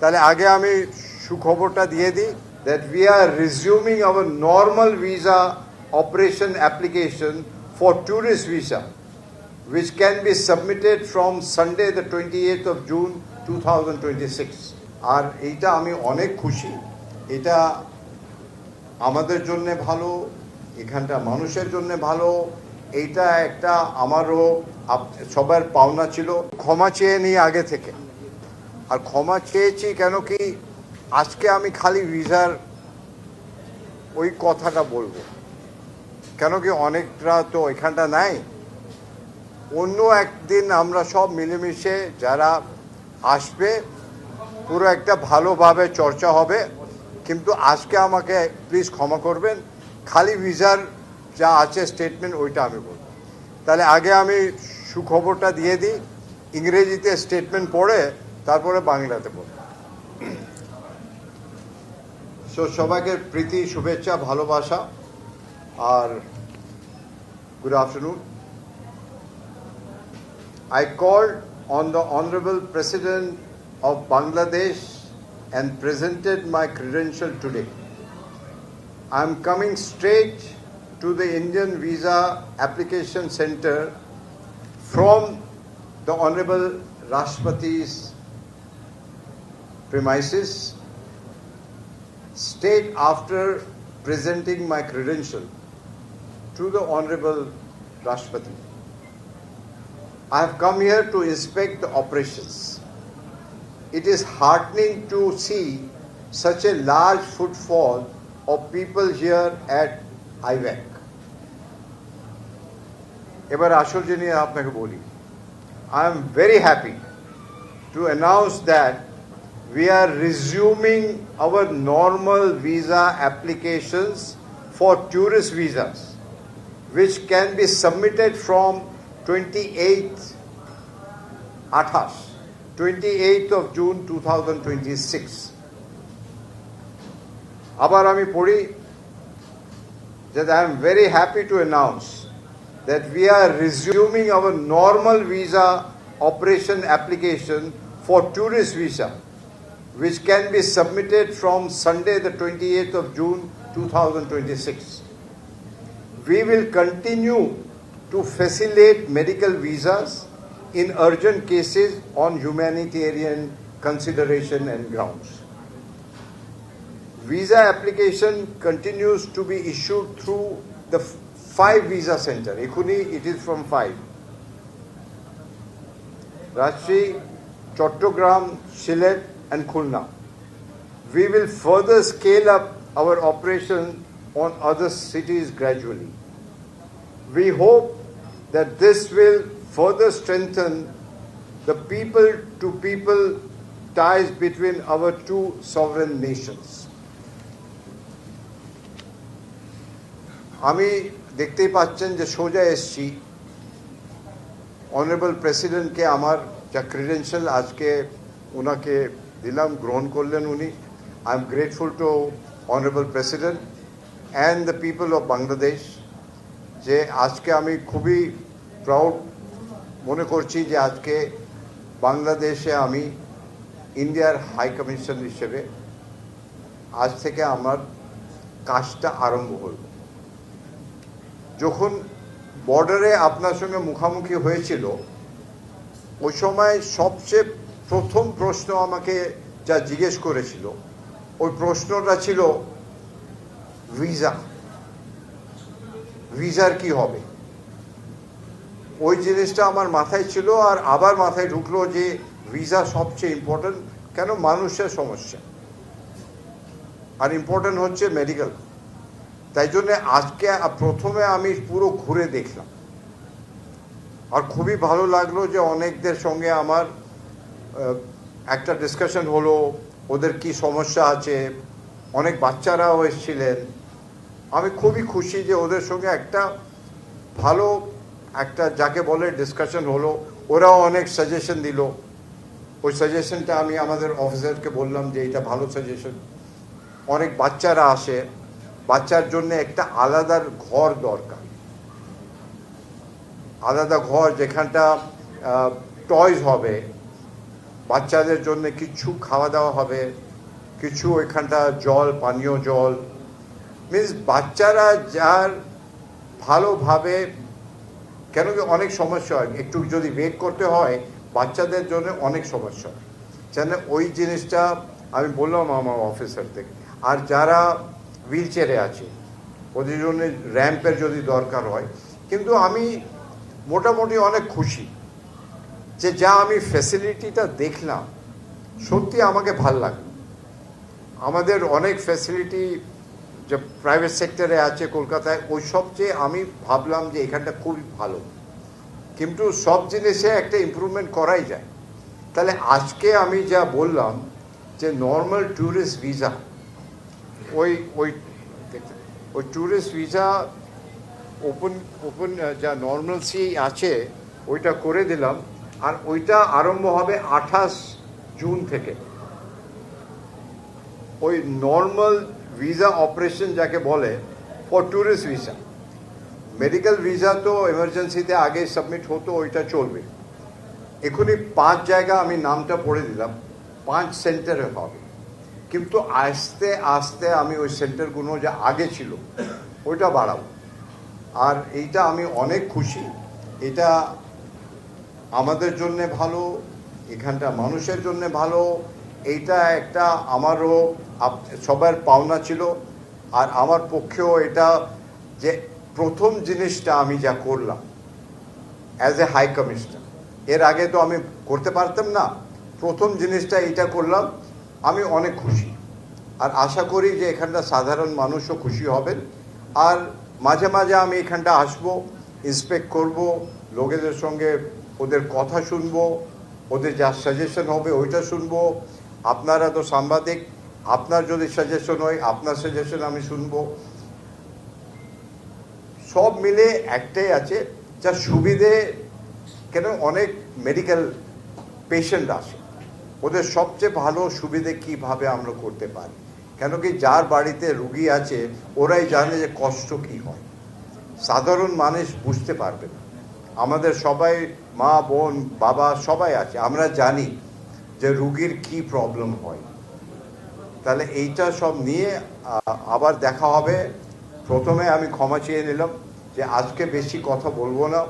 তাহলে আগে আমি সুখবরটা দিয়ে দিই that we are resuming our normal visa operation application for tourist visa which can be submitted from Sunday the 28th of June 2026 আর এইটা আমি অনেক খুশি এটা আমাদের জন্য ভালো এখানটা মানুষের জন্য ভালো এইটা একটা আমারও সবার পাওনা ছিল ক্ষমা চেয়ে নিই আগে থেকে আর ক্ষমা চেয়েছি কেন কি আজকে আমি খালি ভিসার ওই কথাটা বলবো কেন কি অনেকটা তো এখানটা নাই অন্য একদিন আমরা সব মিলেমিশে যারা আসবে পুরো একটা ভালোভাবে চর্চা হবে কিন্তু আজকে আমাকে প্লিজ ক্ষমা করবেন খালি ভিসার যা আছে স্টেটমেন্ট ওইটা আমি বলবো তাহলে আগে আমি সুখবরটা দিয়ে দিই ইংরেজিতে স্টেটমেন্ট পড়ে তারপরে বাংলাতে বলবো সো সবাইকে প্রীতি শুভেচ্ছা ভালোবাসা আর good afternoon I called on the Honorable President of Bangladesh and presented my credential today. I am coming straight to the Indian Visa Application Center from the Honorable Rashtrapati's premises, straight after presenting my credential to the Honorable Rashtrapati. I have come here to inspect the operations. It is heartening to see such a large footfall of people here at IVAC. এবার আসল জিনিস আপনাকে বলি I am very happy to announce that we are resuming our normal visa applications for tourist visas which can be submitted from 28th of June 2026 আবার আমি পড়ি that I am very happy to announce that we are resuming our normal visa operation application for tourist visa which can be submitted from Sunday the 28th of June 2026 we will continue to facilitate medical visas in urgent cases on humanitarian consideration and grounds. Visa application continues to be issued through the 5 visa center. Ekhuni it is from 5. Rajshahi, Chattogram, Sylhet and Khulna. We will further scale up our operation on other cities gradually. We hope that this will further strengthen the people-to-people ties between our two sovereign nations. আমি দেখতেই পাচ্ছেন যে সোজা এসছি honourable প্রেসিডেন্টকে আমার যা credential আজকে ওনাকে দিলাম গ্রহণ করলেন উনি I am grateful to honourable president and the people of Bangladesh যে আজকে আমি খুবই প্রাউড মনে করছি যে আজকে বাংলাদেশে আমি ইন্ডিয়ার হাই কমিশন হিসেবে আজ থেকে আমার কাজটা আরম্ভ হল যখন বর্ডারে আপনার সঙ্গে মুখোমুখি হয়েছিল ওই সময় সবচেয়ে প্রথম প্রশ্ন আমাকে যা জিজ্ঞেস করেছিল ওই প্রশ্নটা ছিল ভিসার কি হবে ওই জিনিসটা আমার মাথায় ছিল আর আবার মাথায় ঢুকলো যে ভিসা সবচেয়ে ইম্পর্টেন্ট কেন মানুষের সমস্যা আর ইম্পর্টেন্ট হচ্ছে মেডিকেল তাই জন্য আজকে প্রথমে আমি পুরো ঘুরে দেখলাম আর খুবই ভালো লাগলো যে অনেকদের সঙ্গে আমার একটা ডিসকাশন হলো ওদের কি সমস্যা আছে অনেক বাচ্চারাও এসেছিলেন আমি খুবই খুশি যে ওদের সঙ্গে একটা ভালো একটা যাকে বলে ডিসকাশন হলো ওরাও অনেক সাজেশন দিল ওই সাজেশনটা আমি আমাদের অফিসারকে বললাম যে এটা ভালো সাজেশন অনেক বাচ্চারা আসে বাচ্চার জন্য একটা আলাদা ঘর দরকার আলাদা ঘর যেখানটা টয়স হবে বাচ্চাদের জন্য কিছু খাওয়া দাওয়া হবে, কিছু ওইখানটা জল, পানীয় জল, মিনস বাচ্চারা যার ভালোভাবে, কেন কি অনেক সমস্যা হয়, একটু যদি ওয়েট করতে হয় বাচ্চাদের জন্য অনেক সমস্যা হয়, যেন ওই জিনিসটা আমি বললাম আমার অফিসার থেকে। আর যারা হুইল চেয়ারে আছে ওদের জন্য র্যাম্পের যদি দরকার হয়, কিন্তু আমি মোটামুটি অনেক খুশি যে যা আমি ফ্যাসিলিটিটা দেখলাম, সত্যি আমাকে ভাল লাগলো। আমাদের অনেক ফ্যাসিলিটি যে প্রাইভেট সেক্টরে আছে কলকাতায়, ওই সবচেয়ে আমি ভাবলাম যে এখানটা খুবই ভালো, কিন্তু সব জিনিসে একটা ইমপ্রুভমেন্ট করাই যায়। তাহলে আজকে আমি যা বললাম যে নর্মাল ট্যুরিস্ট ভিসা, ওই ওই ওই ট্যুরিস্ট ভিসা ওপেন যা নর্মালসি আছে ওইটা করে দিলাম, আর ওইটা আরম্ভ হবে 28 জুন থেকে। ওই নর্মাল ভিসা অপারেশন যাকে বলে for tourist visa, medical visa তো এমার্জেন্সিতে আগে সাবমিট হতো, ওইটা চলবে। এখনই 5 জায়গা আমি নামটা পড়ে দিলাম, 5 সেন্টারে হবে, কিন্তু আস্তে আস্তে আমি ওই সেন্টারগুলো যা আগে ছিল ওইটা বাড়াবো। আর এইটা আমি অনেক খুশি, এটা আমাদের জন্য ভালো, এখানটা মানুষের জন্য ভালো। এইটা একটা আমারও সবার পাওনা ছিল, আর আমার পক্ষেও এটা যে প্রথম জিনিসটা আমি যা করলাম অ্যাজ এ হাই কমিশনার, এর আগে তো আমি করতে পারতাম না, প্রথম জিনিসটা এইটা করলাম, আমি অনেক খুশি। আর আশা করি যে এখানটা সাধারণ মানুষও খুশি হবেন। আর মাঝে মাঝে আমি এখানটা আসবো, ইন্সপেক্ট করব, লোকেদের সঙ্গে ওদের কথা শুনবো, ওদের যা সাজেশন হবে ওইটা শুনবো। আপনারা তো সাংবাদিক, আপনার যদি সাজেশন হয় আপনার সাজেশন আমি শুনবো। সব মিলে একটাই আছে যা সুবিধে, কেন অনেক মেডিকেল পেশেন্ট আসে, ওদের সবচেয়ে ভালো সুবিধে কিভাবে আমরা করতে পারি, কেন কি যার বাড়িতে রুগী আছে ওরাই জানে যে কষ্ট কি হয়, সাধারণ মানুষ বুঝতে পারবে না। আমাদের সবাই মা বোন বাবা সবাই আছে, আমরা জানি যে রুগীর কি প্রবলেম হয়। তাহলে এইটা সব নিয়ে আবার দেখা হবে। প্রথমে আমি ক্ষমা চেয়ে নিলাম যে আজকে বেশি কথা বলবো না।